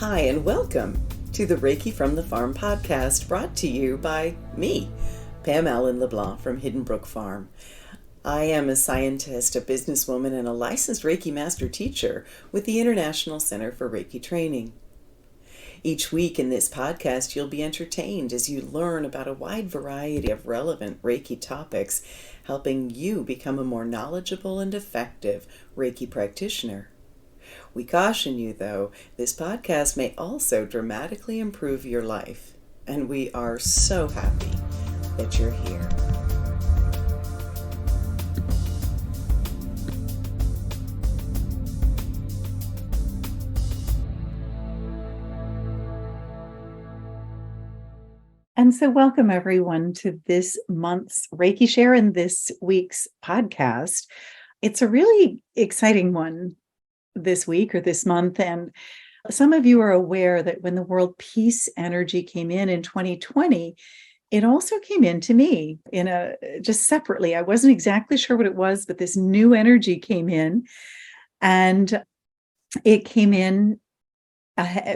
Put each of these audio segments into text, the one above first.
Hi, and welcome to the Reiki from the Farm podcast, brought to you by me, Pam Allen-Leblanc from Hidden Brook Farm. I am a scientist, a businesswoman, and a licensed Reiki master teacher with the International Center for Reiki Training. Each week in this podcast, you'll be entertained as you learn about a wide variety of relevant Reiki topics, helping you become a more knowledgeable and effective Reiki practitioner. We caution you, though, this podcast may also dramatically improve your life, and we are so happy that you're here. And so welcome everyone to this month's Reiki Share and this week's podcast. It's a really exciting one this week or this month. And some of you are aware that when the World Peace energy came in 2020, it also came in to me just separately. I wasn't exactly sure what it was, but this new energy came in, and it came in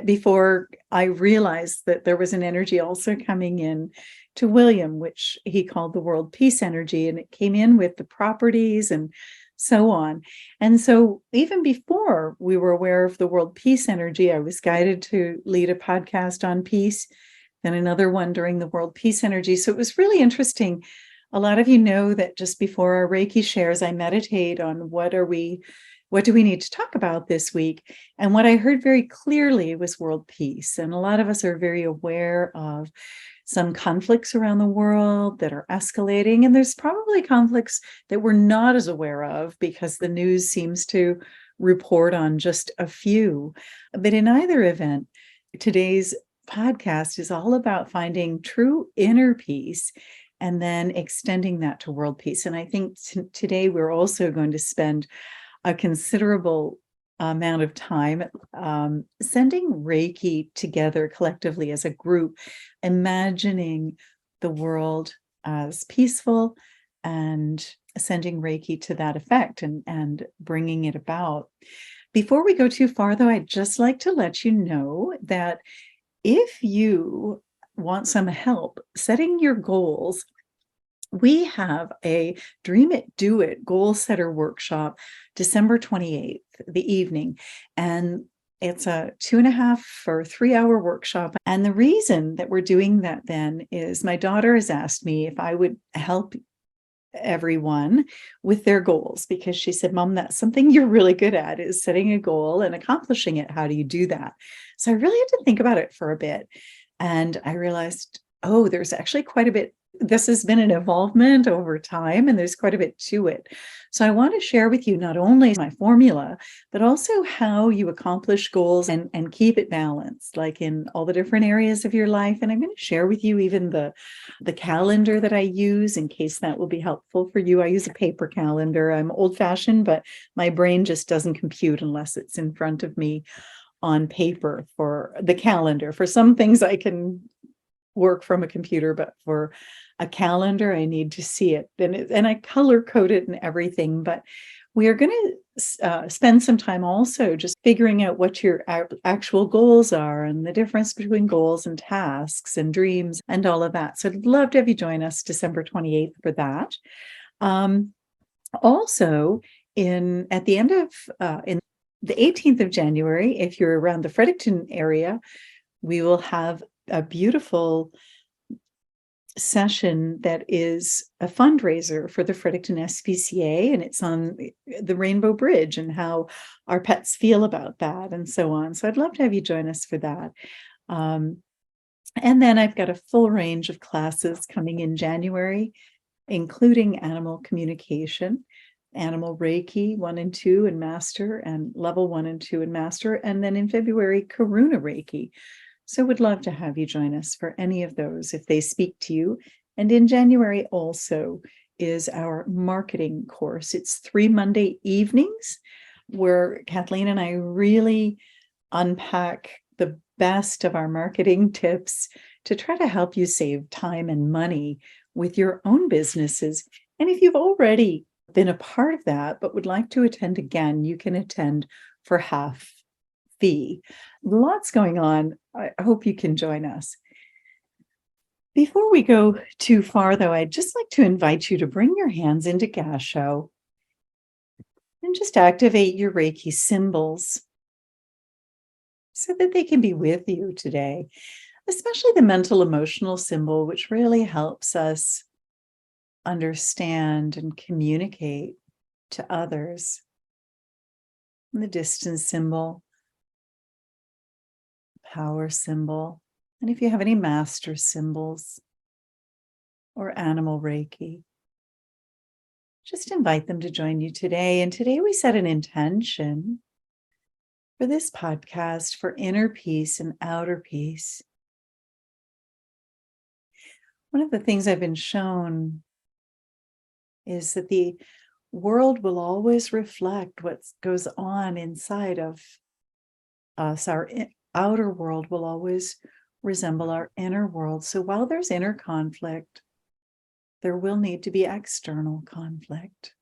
before I realized that there was an energy also coming in to William, which he called the World Peace energy, and it came in with the properties and so on. And so even before we were aware of the World Peace energy, I was guided to lead a podcast on peace, then another one during the World Peace energy. So it was really interesting. A lot of you know that just before our Reiki shares, I meditate on what do we need to talk about this week? And what I heard very clearly was world peace. And a lot of us are very aware of some conflicts around the world that are escalating. And there's probably conflicts that we're not as aware of because the news seems to report on just a few. But in either event, today's podcast is all about finding true inner peace and then extending that to world peace. And I think today we're also going to spend a considerable amount of time sending Reiki together collectively as a group, imagining the world as peaceful and sending Reiki to that effect and bringing it about. Before we go too far, though, I'd just like to let you know that if you want some help setting your goals, we have a Dream It, Do It goal setter workshop, December 28th, the evening. And it's a 2.5 or 3 hour workshop. And the reason that we're doing that then is my daughter has asked me if I would help everyone with their goals, because she said, Mom, that's something you're really good at, is setting a goal and accomplishing it. How do you do that? So I really had to think about it for a bit. And I realized, oh, there's actually quite a bit. This has been an evolvement over time, and there's quite a bit to it. So I want to share with you not only my formula, but also how you accomplish goals and keep it balanced, like in all the different areas of your life. And I'm going to share with you even the calendar that I use in case that will be helpful for you. I use a paper calendar. I'm old-fashioned, but my brain just doesn't compute unless it's in front of me on paper for the calendar. For some things I can work from a computer, but for a calendar, I need to see it. And I color code it and everything. But we are going to spend some time also just figuring out what your actual goals are and the difference between goals and tasks and dreams and all of that. So I'd love to have you join us December 28th for that. Also, at the end of in the 18th of January, if you're around the Fredericton area, we will have a beautiful session that is a fundraiser for the Fredericton SPCA, and it's on the Rainbow Bridge and how our pets feel about that and so on. So I'd love to have you join us for that. And then I've got a full range of classes coming in January, including animal communication, animal Reiki 1 and 2 and Master, and level 1 and 2 and Master. And then in February, Karuna Reiki. So would love to have you join us for any of those if they speak to you. And in January also is our marketing course. It's 3 Monday evenings where Kathleen and I really unpack the best of our marketing tips to try to help you save time and money with your own businesses. And if you've already been a part of that but would like to attend again, you can attend for half fee. Lots going on. I hope you can join us. Before we go too far, though, I'd just like to invite you to bring your hands into Gasho and just activate your Reiki symbols so that they can be with you today, especially the mental emotional symbol, which really helps us understand and communicate to others. And the distance symbol, power symbol, and if you have any master symbols or animal Reiki, just invite them to join you today. And today we set an intention for this podcast for inner peace and outer peace. One of the things I've been shown is that the world will always reflect what goes on inside of us. Our outer world will always resemble our inner world. So while there's inner conflict, there will need to be external conflict.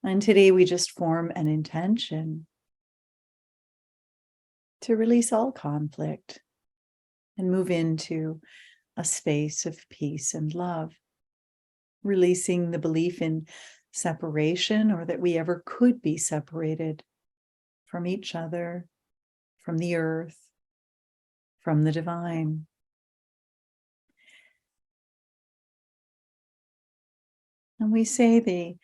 And today we just form an intention to release all conflict and move into a space of peace and love, releasing the belief in separation or that we ever could be separated from each other, from the earth, from the divine. And we say the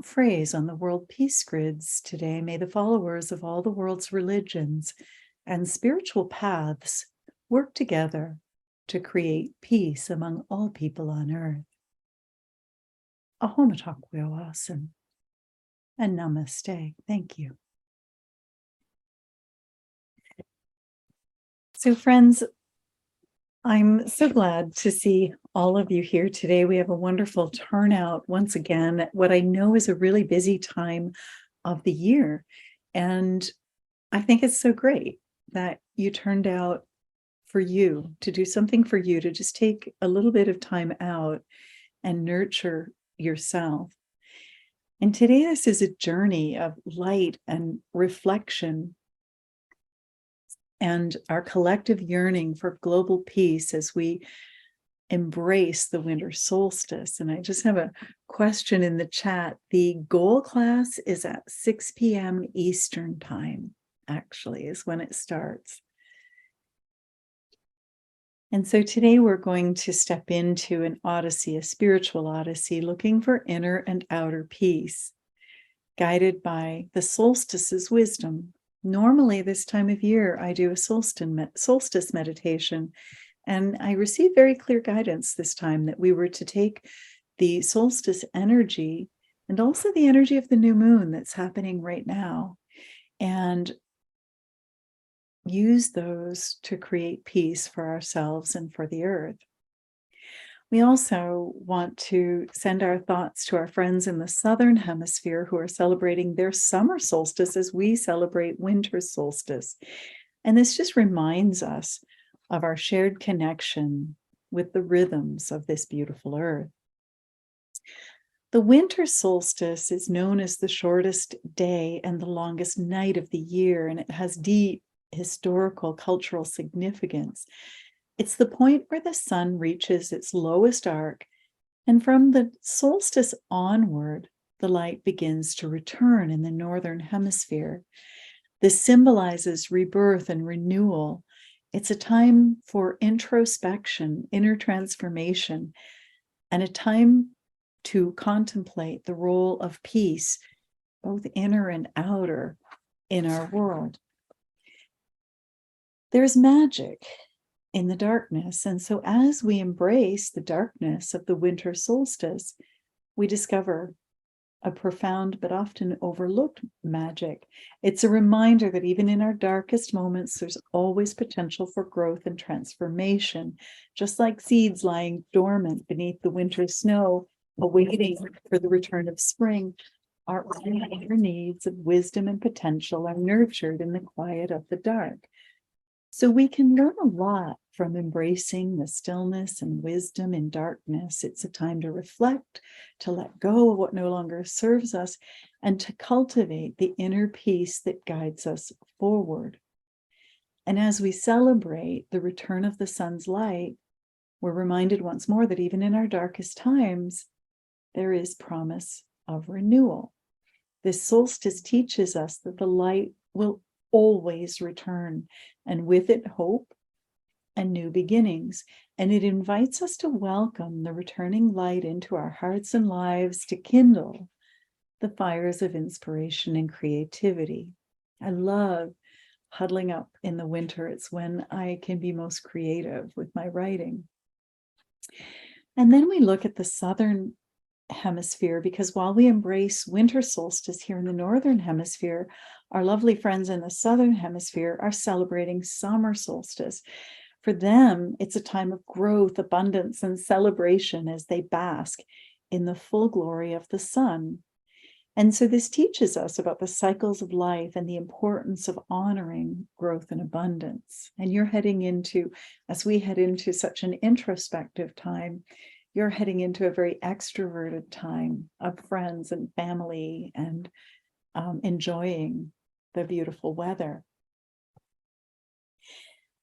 phrase on the World Peace Grids today: may the followers of all the world's religions and spiritual paths work together to create peace among all people on earth. Ahomatakweowasin and namaste. Thank you. So friends, I'm so glad to see all of you here today. We have a wonderful turnout once again at what I know is a really busy time of the year. And I think it's so great that you turned out for you, to do something for you, to just take a little bit of time out and nurture yourself. And today, this is a journey of light and reflection and our collective yearning for global peace as we embrace the winter solstice. And I just have a question in the chat. The goal class is at 6 p.m. Eastern time, actually, is when it starts. And so today we're going to step into an odyssey, a spiritual odyssey, looking for inner and outer peace, guided by the solstice's wisdom. Normally, this time of year, I do a solstice meditation, and I received very clear guidance this time that we were to take the solstice energy and also the energy of the new moon that's happening right now and use those to create peace for ourselves and for the earth. We also want to send our thoughts to our friends in the Southern Hemisphere who are celebrating their summer solstice as we celebrate winter solstice. And this just reminds us of our shared connection with the rhythms of this beautiful earth. The winter solstice is known as the shortest day and the longest night of the year, and it has deep historical, cultural significance. It's the point where the sun reaches its lowest arc, and from the solstice onward, the light begins to return in the northern hemisphere. This symbolizes rebirth and renewal. It's a time for introspection, inner transformation, and a time to contemplate the role of peace, both inner and outer, in our world. There's magic in the darkness. And so as we embrace the darkness of the winter solstice, we discover a profound but often overlooked magic. It's a reminder that even in our darkest moments, there's always potential for growth and transformation. Just like seeds lying dormant beneath the winter snow, awaiting for the return of spring, our inner needs of wisdom and potential are nurtured in the quiet of the dark. So we can learn a lot from embracing the stillness and wisdom in darkness. It's a time to reflect, to let go of what no longer serves us, and to cultivate the inner peace that guides us forward. And as we celebrate the return of the sun's light, we're reminded once more that even in our darkest times, there is promise of renewal. This solstice teaches us that the light will always return, and with it, hope and new beginnings. And it invites us to welcome the returning light into our hearts and lives to kindle the fires of inspiration and creativity. I love huddling up in the winter. It's when I can be most creative with my writing. And then we look at the southern hemisphere, because while we embrace winter solstice here in the northern hemisphere, our lovely friends in the southern hemisphere are celebrating summer solstice. For them, it's a time of growth, abundance, and celebration as they bask in the full glory of the sun. And so this teaches us about the cycles of life and the importance of honoring growth and abundance. And you're heading into, as we head into such an introspective time, you're heading into a very extroverted time of friends and family and enjoying the beautiful weather.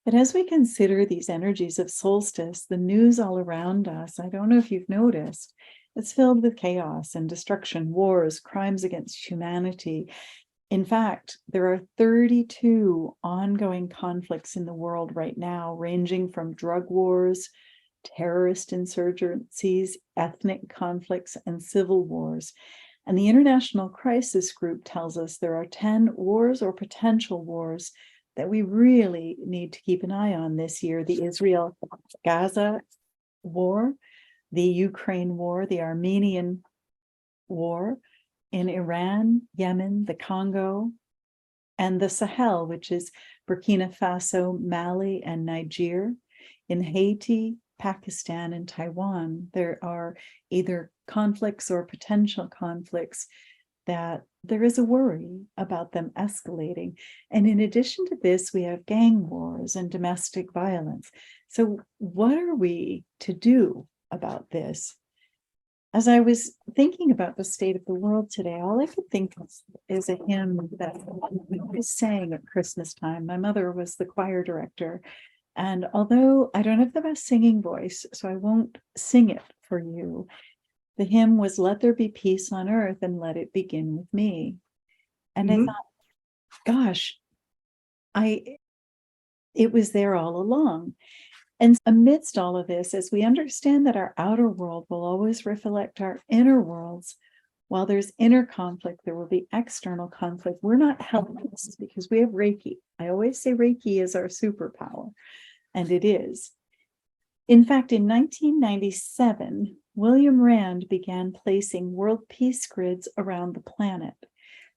But as we consider these energies of solstice, the news all around us, I don't know if you've noticed, it's filled with chaos and destruction, wars, crimes against humanity. In fact, there are 32 ongoing conflicts in the world right now, ranging from drug wars, terrorist insurgencies, ethnic conflicts, and civil wars. And the International Crisis Group tells us there are 10 wars or potential wars that we really need to keep an eye on this year: the Israel-Gaza war, the Ukraine war, the Armenian war, in Iran, Yemen, the Congo, and the Sahel, which is Burkina Faso, Mali, and Niger. In Haiti, Pakistan, and Taiwan, there are either conflicts or potential conflicts that there is a worry about them escalating. And in addition to this, we have gang wars and domestic violence. So what are we to do about this? As I was thinking about the state of the world today, all I could think of is a hymn that we always sang at Christmas time. My mother was the choir director. And although I don't have the best singing voice, so I won't sing it for you, the hymn was "Let There Be Peace on Earth and Let It Begin with Me." And I thought, gosh, it was there all along. And amidst all of this, as we understand that our outer world will always reflect our inner worlds, while there's inner conflict, there will be external conflict. We're not helpless because we have Reiki. I always say Reiki is our superpower, and it is. In fact, in 1997, William Rand began placing world peace grids around the planet.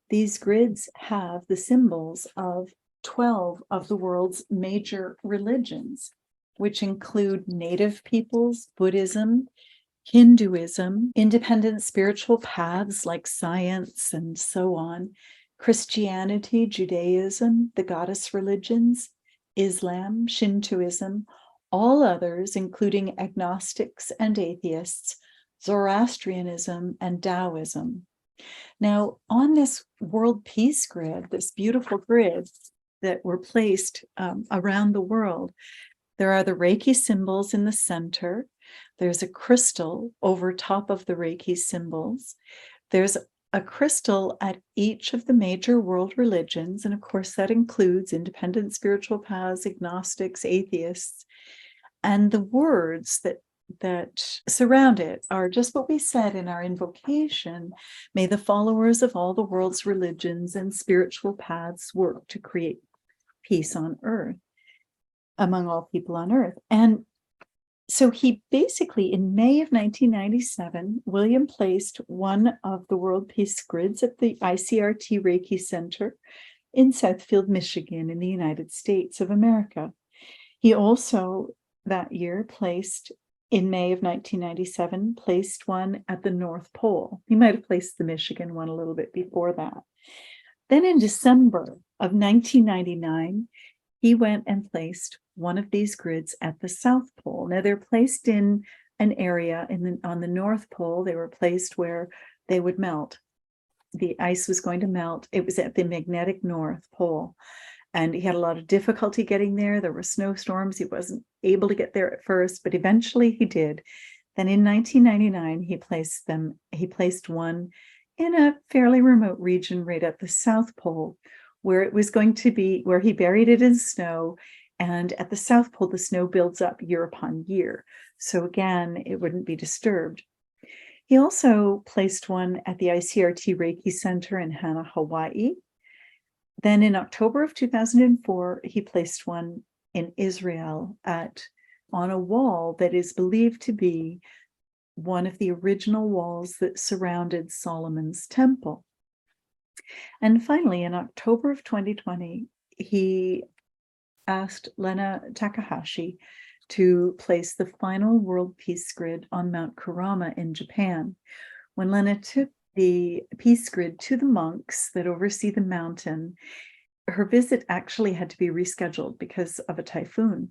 These grids have the symbols of 12 of the world's major religions, which include native peoples, Buddhism, Hinduism, independent spiritual paths like science and so on, Christianity, Judaism, the goddess religions, Islam, Shintoism, all others, including agnostics and atheists, Zoroastrianism, and Taoism. Now, on this world peace grid, this beautiful grid that were placed around the world, there are the Reiki symbols in the center. There's a crystal over top of the Reiki symbols. There's a crystal at each of the major world religions. And of course, that includes independent spiritual paths, agnostics, atheists. And the words that surround it are just what we said in our invocation. May the followers of all the world's religions and spiritual paths work to create peace on earth, among all people on earth. And so he basically, in May of 1997, William placed one of the World Peace grids at the ICRT Reiki Center in Southfield, Michigan, in the United States of America. He also, that year, in May of 1997, placed one at the North Pole. He might have placed the Michigan one a little bit before that. Then in December of 1999, he went and placed one of these grids at the South Pole. Now they're placed in an area on the North Pole. They were placed where they would melt. The ice was going to melt. It was at the magnetic North Pole. And he had a lot of difficulty getting there. There were snowstorms. He wasn't able to get there at first, but eventually he did. Then in 1999, he placed one in a fairly remote region right at the South Pole, where it was going to be, where he buried it in snow. And at the South Pole, the snow builds up year upon year. So again, it wouldn't be disturbed. He also placed one at the ICRT Reiki Center in Hana, Hawaii. Then in October of 2004, he placed one in Israel on a wall that is believed to be one of the original walls that surrounded Solomon's temple. And finally, in October of 2020, he asked Lena Takahashi to place the final World Peace Grid on Mount Kurama in Japan. When Lena took the peace grid to the monks that oversee the mountain, her visit actually had to be rescheduled because of a typhoon.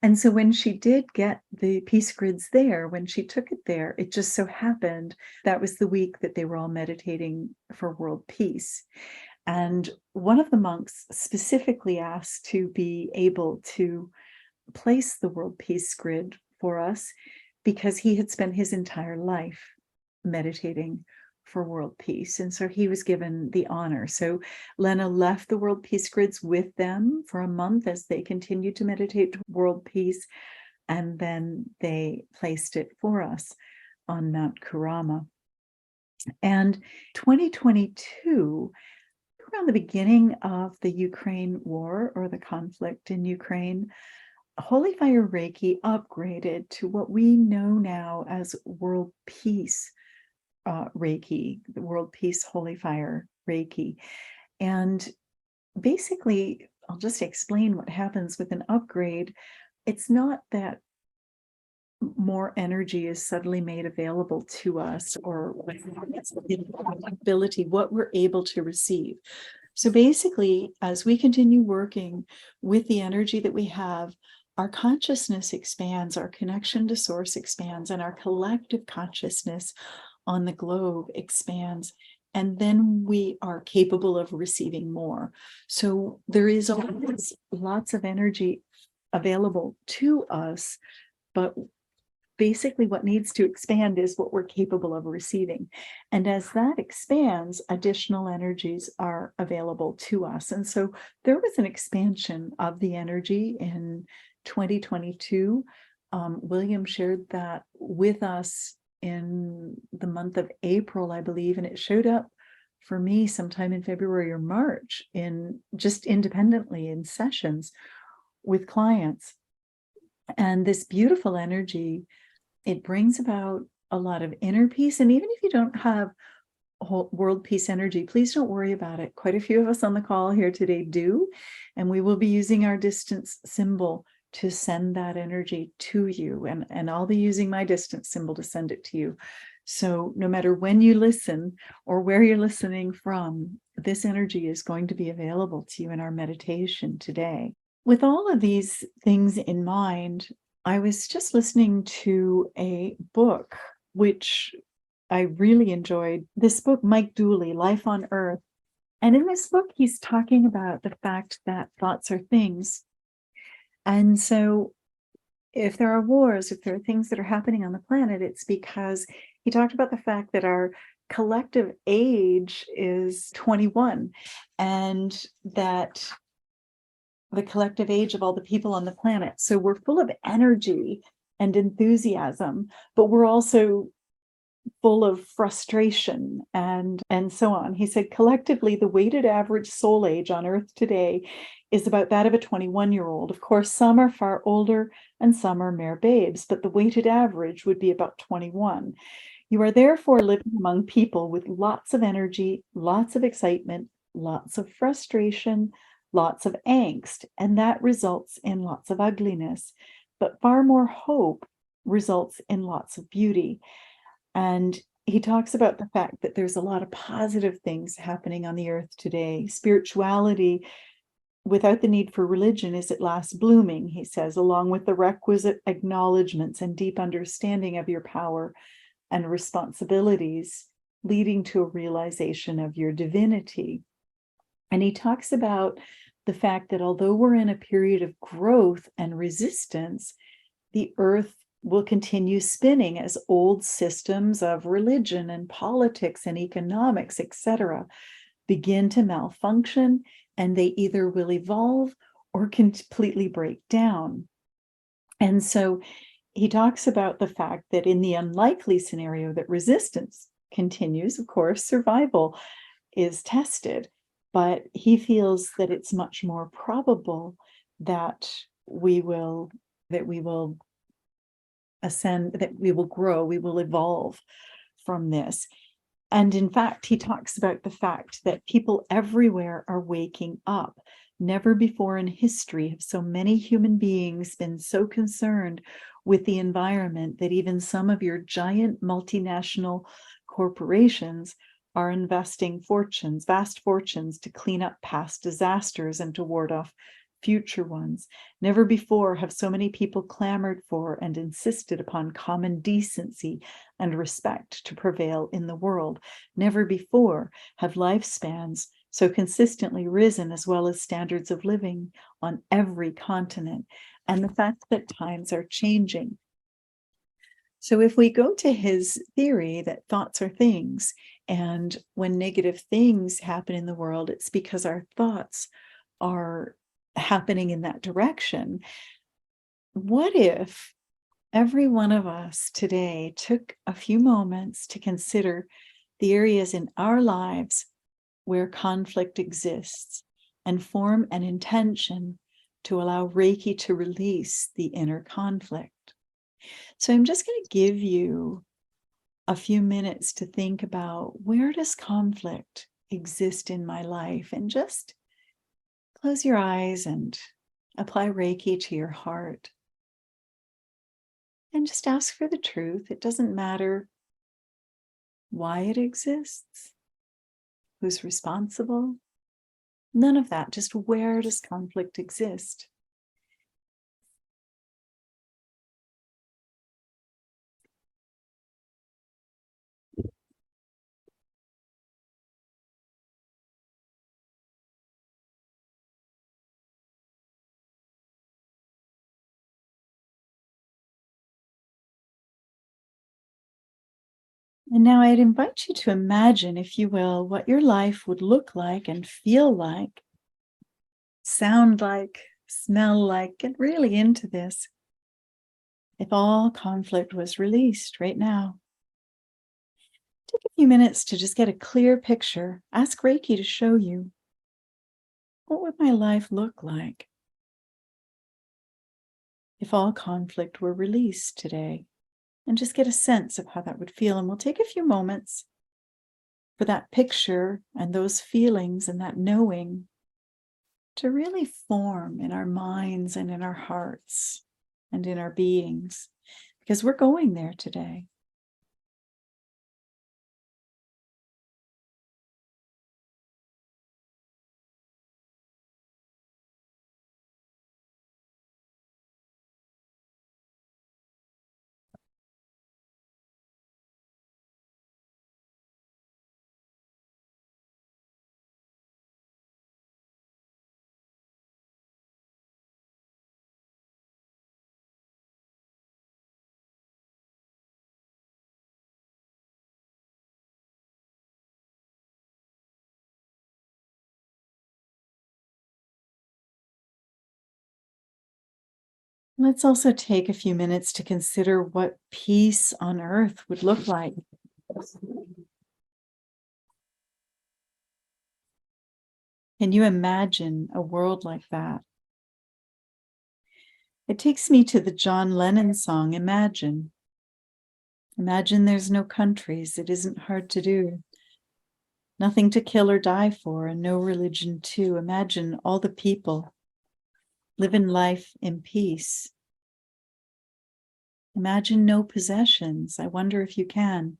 And so when she did get the peace grids there, when she took it there, it just so happened that was the week that they were all meditating for world peace. And one of the monks specifically asked to be able to place the world peace grid for us because he had spent his entire life meditating for world peace. And so he was given the honor. So Lena left the world peace grids with them for a month as they continued to meditate world peace. And then they placed it for us on Mount Kurama. And 2022, around the beginning of the Ukraine war or the conflict in Ukraine, Holy Fire Reiki upgraded to what we know now as World Peace Reiki, the World Peace Holy Fire Reiki. And basically, I'll just explain what happens with an upgrade. It's not that more energy is suddenly made available to us or ability, what we're able to receive. So basically, as we continue working with the energy that we have, our consciousness expands, our connection to source expands, and our collective consciousness on the globe expands, and then we are capable of receiving more. So there is always lots of energy available to us, but basically what needs to expand is what we're capable of receiving. And as that expands, additional energies are available to us. And so there was an expansion of the energy in 2022. William shared that with us in the month of April, I believe, and it showed up for me sometime in February or March in just independently in sessions with clients. And this beautiful energy, it brings about a lot of inner peace. And even if you don't have world peace energy, please don't worry about it. Quite a few of us on the call here today do, and we will be using our distance symbol to send that energy to you. And I'll be using my distance symbol to send it to you. So no matter when you listen or where you're listening from, this energy is going to be available to you in our meditation today. With all of these things in mind, I was just listening to a book, which I really enjoyed. This book, Mike Dooley, Life on Earth. And in this book, he's talking about the fact that thoughts are things. And so if there are wars, if there are things that are happening on the planet, it's because he talked about the fact that our collective age is 21, and that the collective age of all the people on the planet. So we're full of energy and enthusiasm, but we're also full of frustration and so on. He said, collectively, the weighted average soul age on Earth today is about that of a 21-year-old. Of course, some are far older and some are mere babes, but the weighted average would be about 21. You are therefore living among people with lots of energy, lots of excitement, lots of frustration, lots of angst, and that results in lots of ugliness. But far more hope results in lots of beauty. And he talks about the fact that there's a lot of positive things happening on the earth today. Spirituality without the need for religion is at last blooming, he says, along with the requisite acknowledgments and deep understanding of your power and responsibilities, leading to a realization of your divinity. And he talks about the fact that although we're in a period of growth and resistance, the earth will continue spinning as old systems of religion and politics and economics, etc., begin to malfunction, and they either will evolve or completely break down. And so he talks about the fact that in the unlikely scenario that resistance continues, of course, survival is tested, but he feels that it's much more probable that we will ascend, that we will grow, we will evolve from this. And in fact, he talks about the fact that people everywhere are waking up. Never before in history have so many human beings been so concerned with the environment that even some of your giant multinational corporations are investing fortunes, vast fortunes, to clean up past disasters and to ward off future ones. Never before have so many people clamored for and insisted upon common decency and respect to prevail in the world. Never before have lifespans so consistently risen, as well as standards of living on every continent, and the fact that times are changing. So if we go to his theory that thoughts are things, and when negative things happen in the world, it's because our thoughts are happening in that direction. What if every one of us today took a few moments to consider the areas in our lives where conflict exists and form an intention to allow Reiki to release the inner conflict? So I'm just going to give you a few minutes to think about, where does conflict exist in my life? And just close your eyes and apply Reiki to your heart. And just ask for the truth. It doesn't matter why it exists, who's responsible, none of that. Just, where does conflict exist? And now I'd invite you to imagine, if you will, what your life would look like and feel like, sound like, smell like. Get really into this if all conflict was released right now. Take a few minutes to just get a clear picture. Ask Reiki to show you, what would my life look like if all conflict were released today? And just get a sense of how that would feel. And we'll take a few moments for that picture and those feelings and that knowing to really form in our minds and in our hearts and in our beings, because we're going there today. Let's also take a few minutes to consider what peace on earth would look like. Can you imagine a world like that? It takes me to the John Lennon song, Imagine. Imagine there's no countries. It isn't hard to do. Nothing to kill or die for, and no religion too. Imagine all the people live in life in peace. Imagine no possessions. I wonder if you can.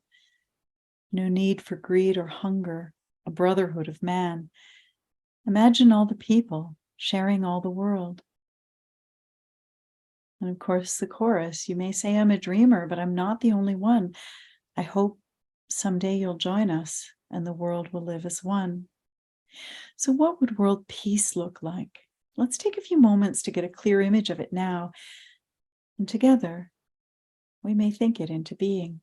No need for greed or hunger, a brotherhood of man. Imagine all the people sharing all the world. And of course, the chorus, you may say I'm a dreamer, but I'm not the only one. I hope someday you'll join us and the world will live as one. So what would world peace look like? Let's take a few moments to get a clear image of it now. And together, we may think it into being.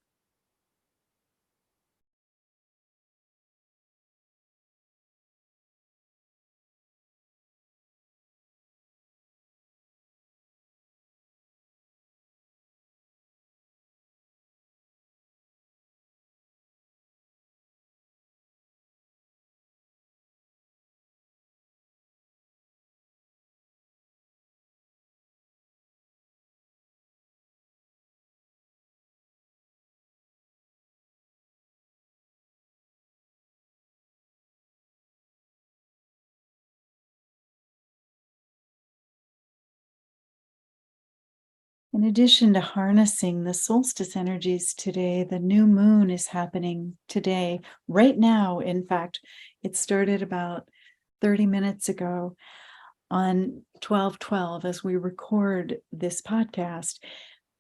In addition to harnessing the solstice energies today, the new moon is happening today, right now. In fact, it started about 30 minutes ago on 12/12 as we record this podcast.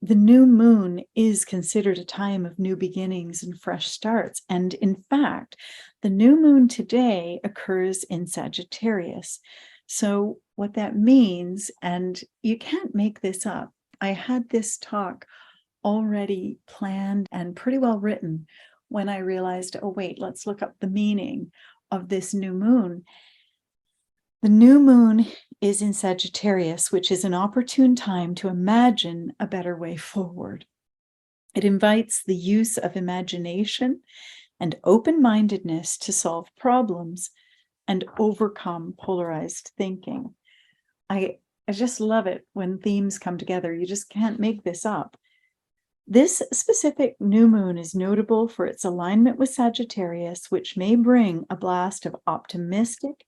The new moon is considered a time of new beginnings and fresh starts. And in fact, the new moon today occurs in Sagittarius. So what that means, and you can't make this up, I had this talk already planned and pretty well written when I realized, oh, wait, let's look up the meaning of this new moon. The new moon is in Sagittarius, which is an opportune time to imagine a better way forward. It invites the use of imagination and open-mindedness to solve problems and overcome polarized thinking. I just love it when themes come together. You just can't make this up. This specific new moon is notable for its alignment with Sagittarius, which may bring a blast of optimistic,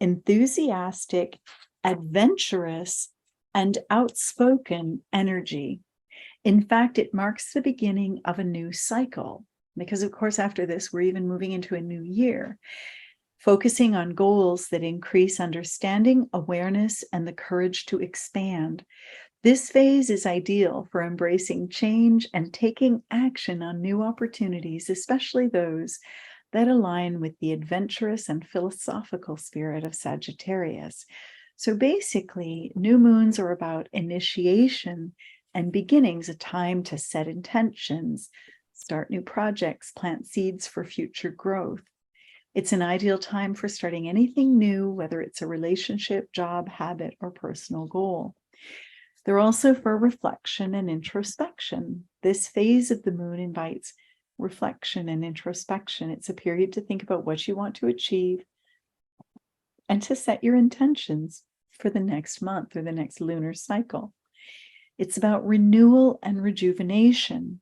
enthusiastic, adventurous, and outspoken energy. In fact, it marks the beginning of a new cycle, because of course, after this, we're even moving into a new year, focusing on goals that increase understanding, awareness, and the courage to expand. This phase is ideal for embracing change and taking action on new opportunities, especially those that align with the adventurous and philosophical spirit of Sagittarius. So basically, new moons are about initiation and beginnings, a time to set intentions, start new projects, plant seeds for future growth. It's an ideal time for starting anything new, whether it's a relationship, job, habit, or personal goal. They're also for reflection and introspection. This phase of the moon invites reflection and introspection. It's a period to think about what you want to achieve and to set your intentions for the next month or the next lunar cycle. It's about renewal and rejuvenation,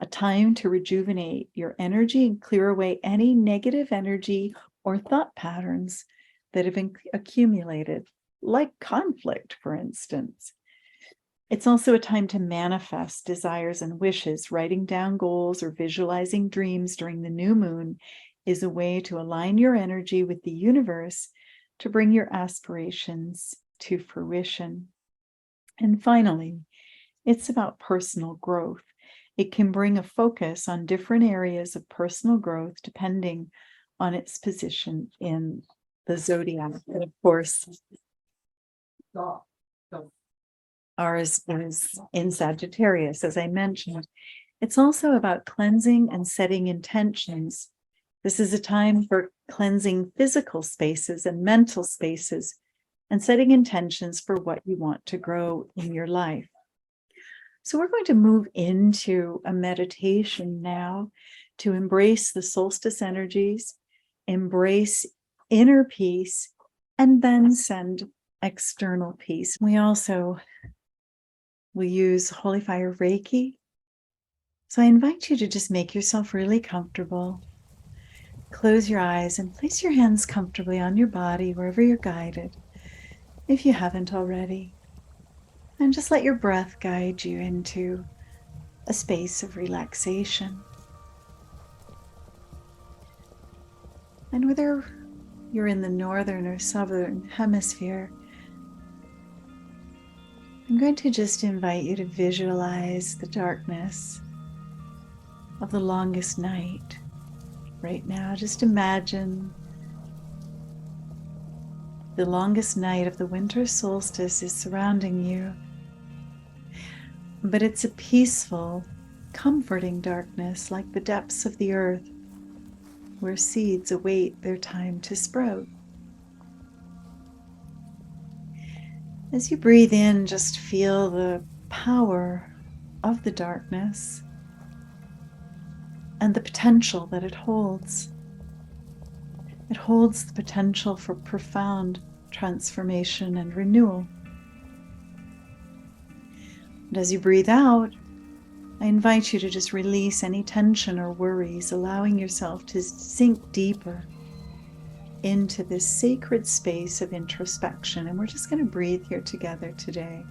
a time to rejuvenate your energy and clear away any negative energy or thought patterns that have accumulated, like conflict, for instance. It's also a time to manifest desires and wishes. Writing down goals or visualizing dreams during the new moon is a way to align your energy with the universe to bring your aspirations to fruition. And finally, it's about personal growth. It can bring a focus on different areas of personal growth depending on its position in the zodiac. And of course, ours is in Sagittarius, as I mentioned. It's also about cleansing and setting intentions. This is a time for cleansing physical spaces and mental spaces and setting intentions for what you want to grow in your life. So we're going to move into a meditation now to embrace the solstice energies, embrace inner peace, and then send external peace. We use Holy Fire Reiki. So I invite you to just make yourself really comfortable. Close your eyes and place your hands comfortably on your body wherever you're guided, if you haven't already. And just let your breath guide you into a space of relaxation. And whether you're in the northern or southern hemisphere, I'm going to just invite you to visualize the darkness of the longest night right now. Just imagine the longest night of the winter solstice is surrounding you, but it's a peaceful, comforting darkness like the depths of the earth where seeds await their time to sprout. As you breathe in, just feel the power of the darkness and the potential that it holds. It holds the potential for profound transformation and renewal. And as you breathe out, I invite you to just release any tension or worries, allowing yourself to sink deeper into this sacred space of introspection. And we're just going to breathe here together today.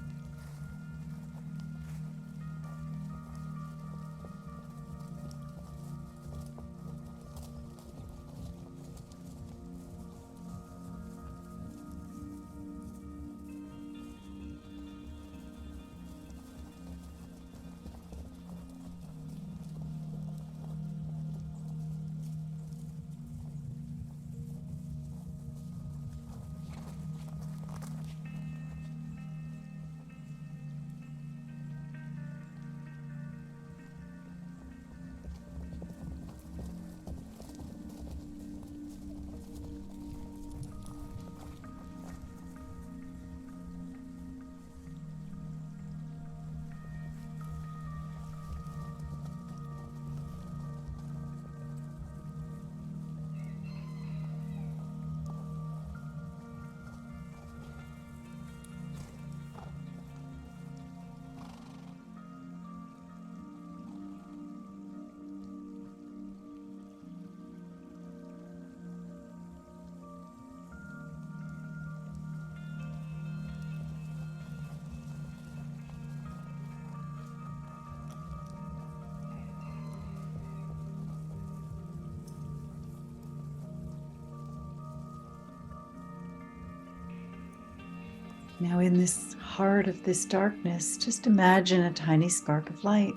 Now, in this heart of this darkness, just imagine a tiny spark of light.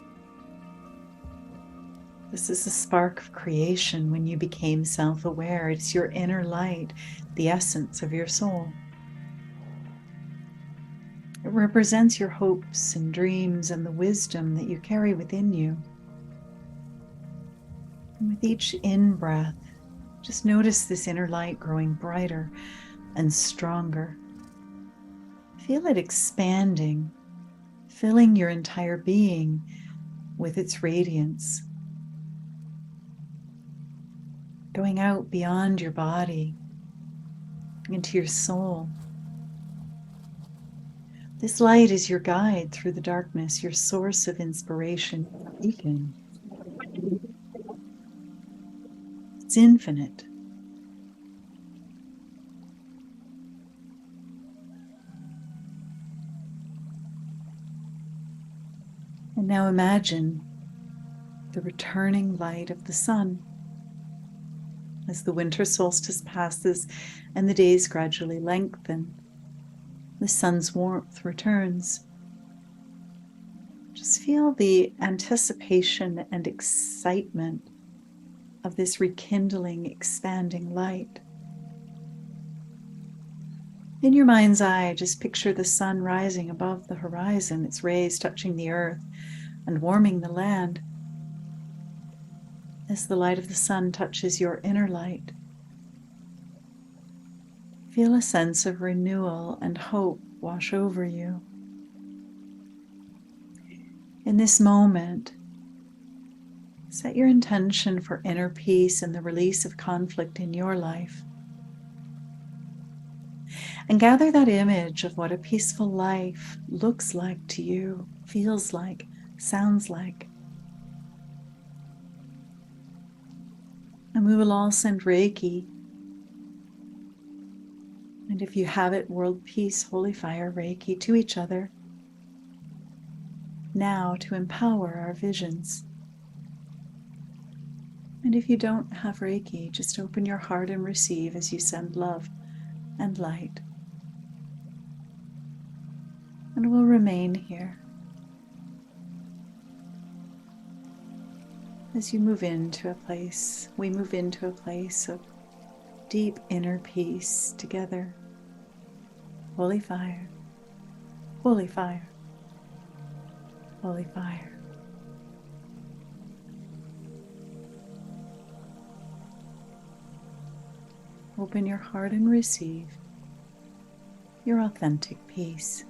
This is a spark of creation when you became self-aware. It's your inner light, the essence of your soul. It represents your hopes and dreams and the wisdom that you carry within you. And with each in-breath, just notice this inner light growing brighter and stronger. Feel it expanding, filling your entire being with its radiance, going out beyond your body, into your soul. This light is your guide through the darkness, your source of inspiration, beacon. It's infinite. And now imagine the returning light of the sun. As the winter solstice passes and the days gradually lengthen, the sun's warmth returns. Just feel the anticipation and excitement of this rekindling, expanding light. In your mind's eye, just picture the sun rising above the horizon, its rays touching the earth and warming the land. As the light of the sun touches your inner light, feel a sense of renewal and hope wash over you. In this moment, set your intention for inner peace and the release of conflict in your life. And gather that image of what a peaceful life looks like to you, feels like, sounds like. And we will all send Reiki. And if you have it, World Peace, Holy Fire, Reiki to each other. Now to empower our visions. And if you don't have Reiki, just open your heart and receive as you send love and light. And we'll remain here as we move into a place of deep inner peace together. Holy fire, holy fire, holy fire. Open your heart and receive your authentic peace.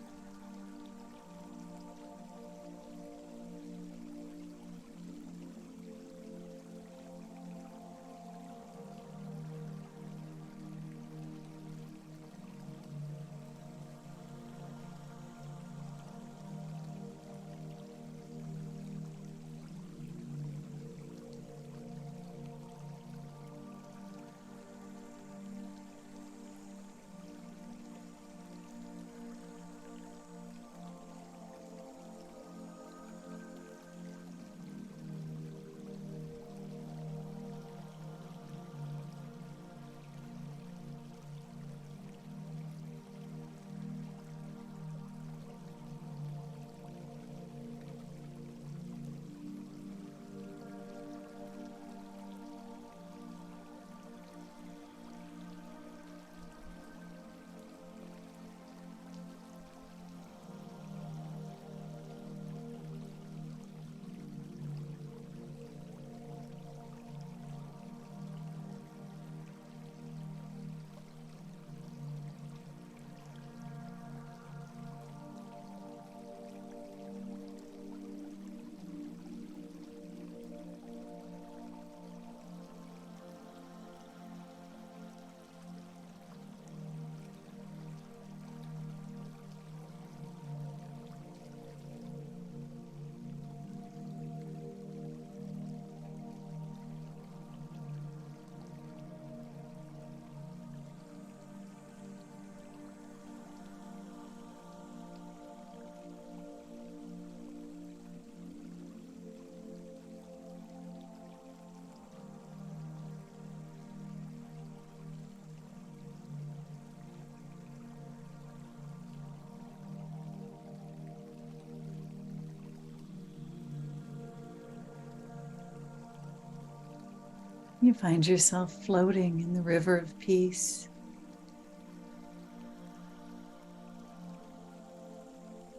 You find yourself floating in the river of peace.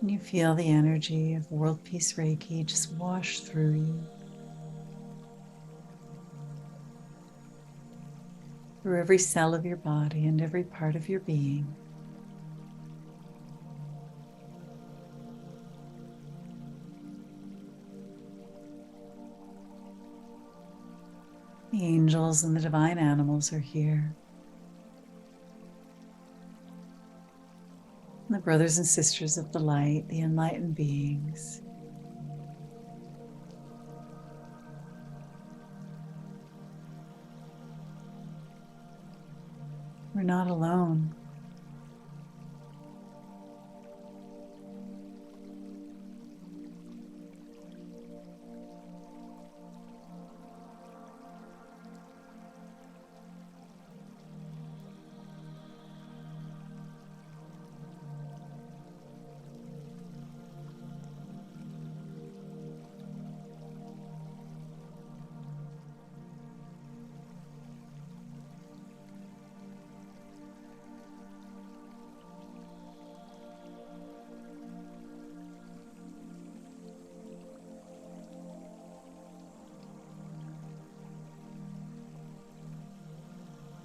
And you feel the energy of World Peace Reiki just wash through you, through every cell of your body and every part of your being. The angels and the divine animals are here. And the brothers and sisters of the light, the enlightened beings. We're not alone.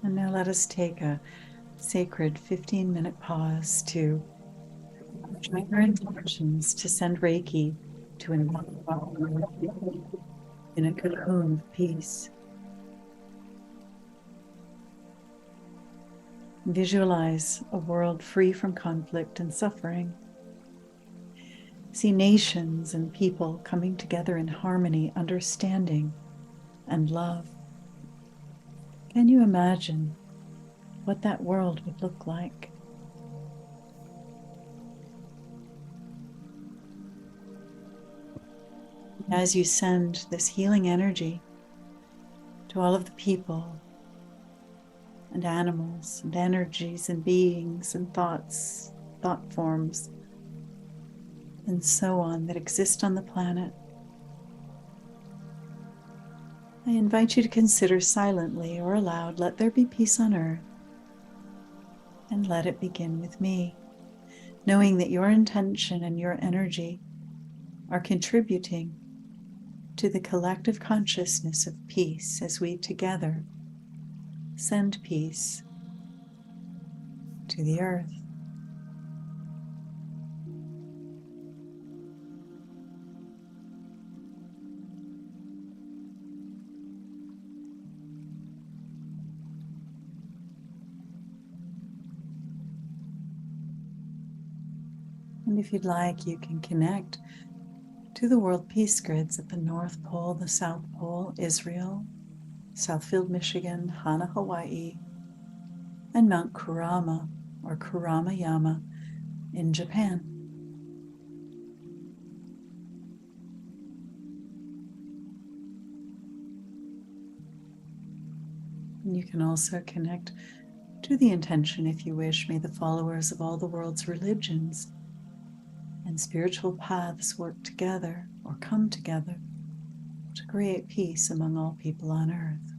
And now let us take a sacred 15-minute pause to join our intentions to send Reiki to envelop in a cocoon of peace. Visualize a world free from conflict and suffering. See nations and people coming together in harmony, understanding, and love. Can you imagine what that world would look like? As you send this healing energy to all of the people and animals and energies and beings and thoughts, thought forms and so on that exist on the planet. I invite you to consider silently or aloud, let there be peace on earth, and let it begin with me, knowing that your intention and your energy are contributing to the collective consciousness of peace as we together send peace to the earth. And if you'd like, you can connect to the World Peace Grids at the North Pole, the South Pole, Israel, Southfield, Michigan, Hana, Hawaii, and Mount Kurama or Kurama-yama in Japan. And you can also connect to the intention, if you wish, may the followers of all the world's religions and spiritual paths work together or come together to create peace among all people on earth.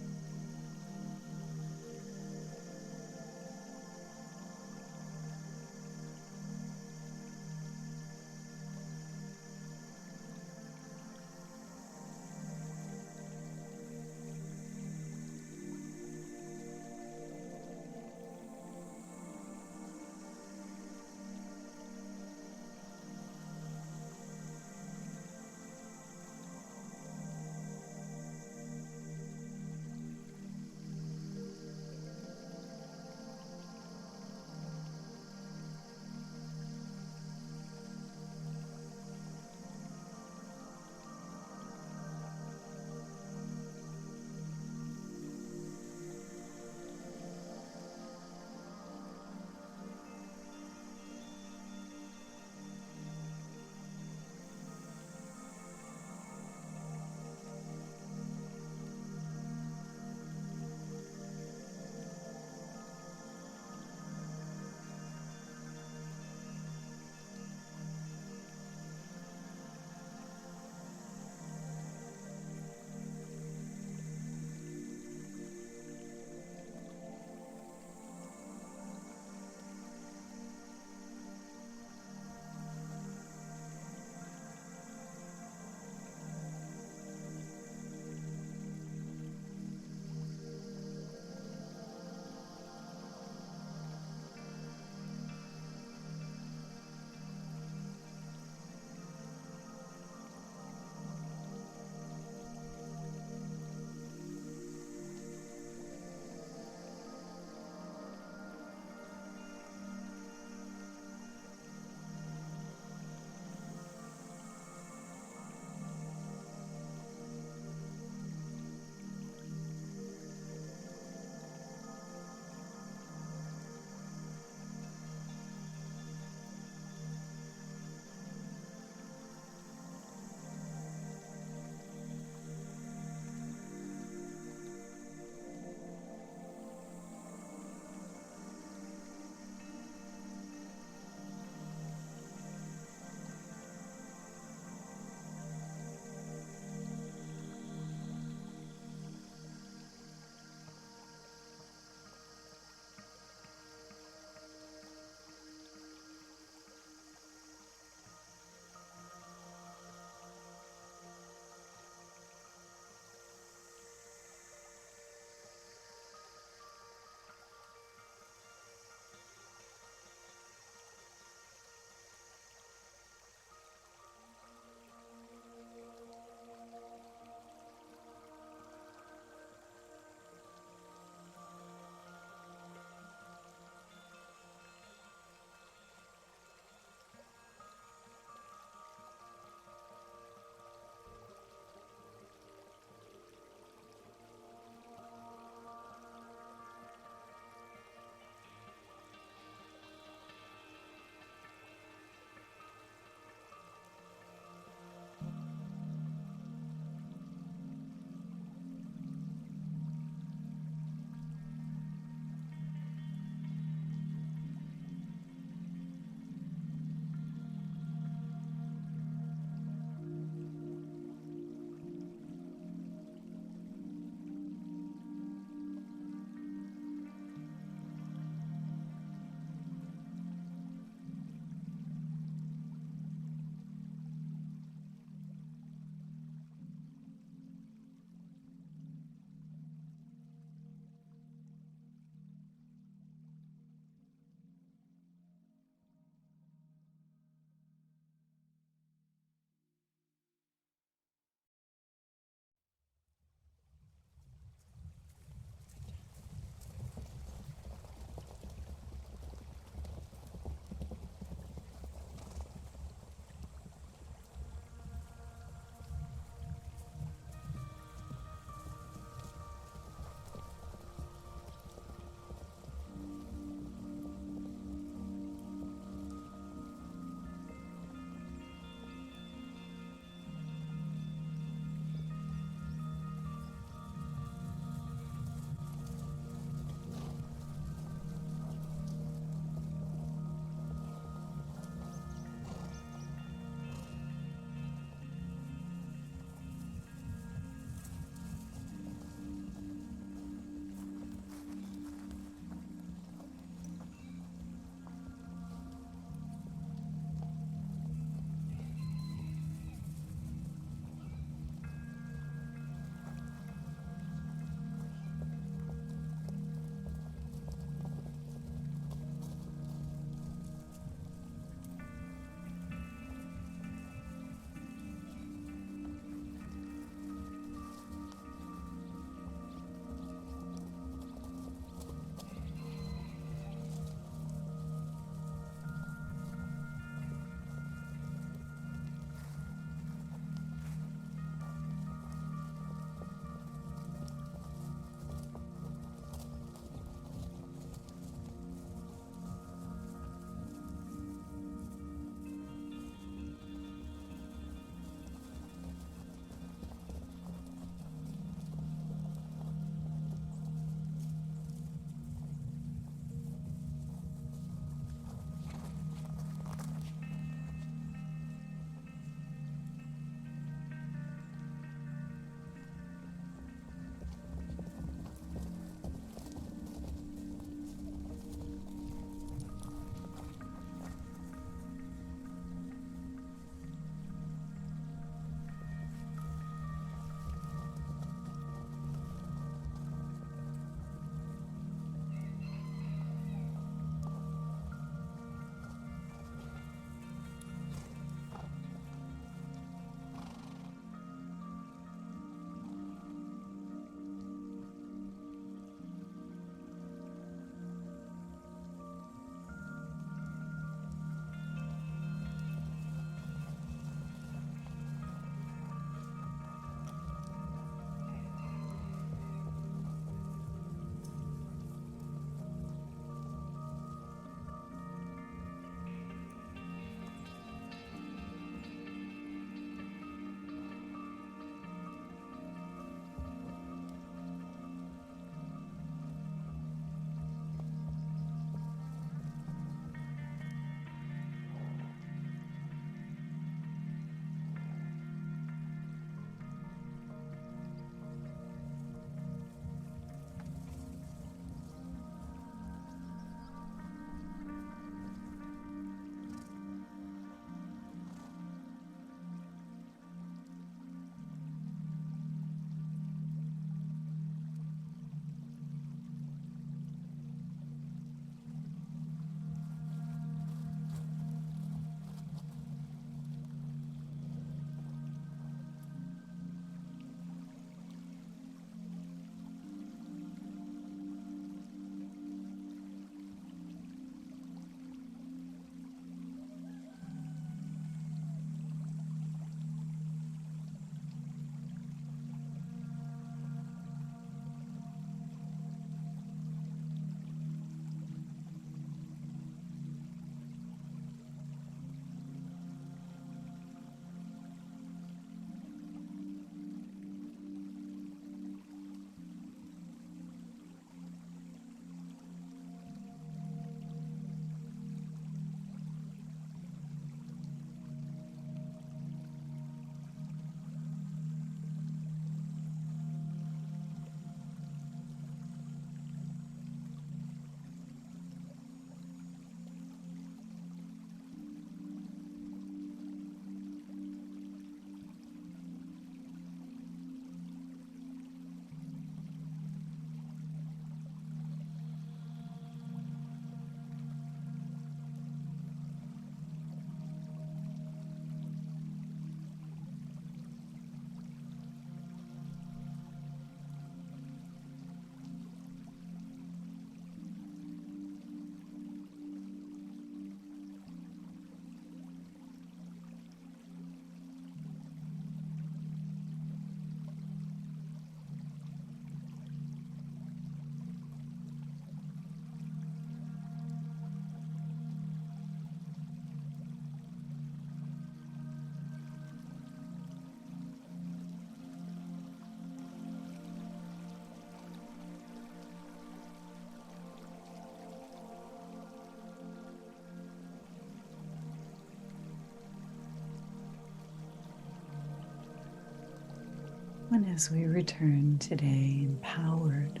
And as we return today empowered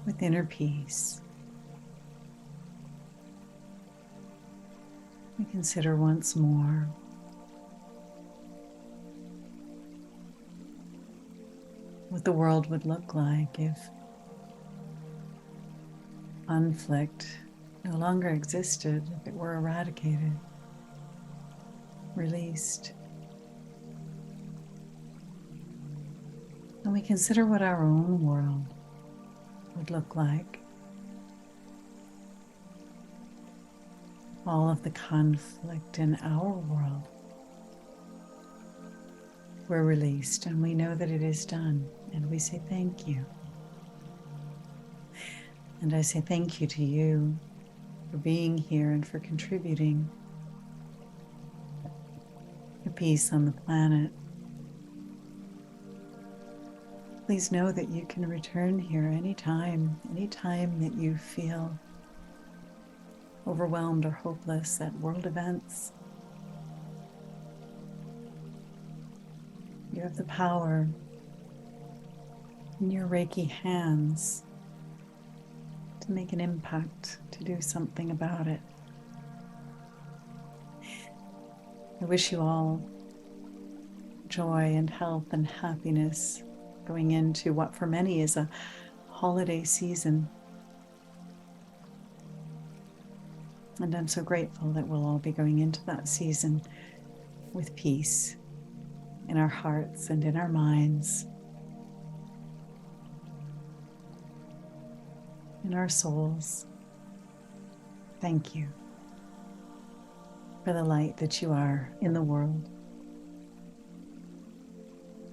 with inner peace, we consider once more what the world would look like if conflict no longer existed, if it were eradicated, released. And we consider what our own world would look like. All of the conflict in our world were released, and we know that it is done, and we say thank you. And I say thank you to you for being here and for contributing to peace on the planet. Please know that you can return here anytime that you feel overwhelmed or hopeless at world events. You have the power in your Reiki hands to make an impact, to do something about it. I wish you all joy and health and happiness going into what for many is a holiday season. And I'm so grateful that we'll all be going into that season with peace in our hearts and in our minds, in our souls. Thank you for the light that you are in the world.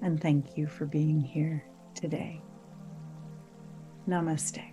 And thank you for being here today. Namaste.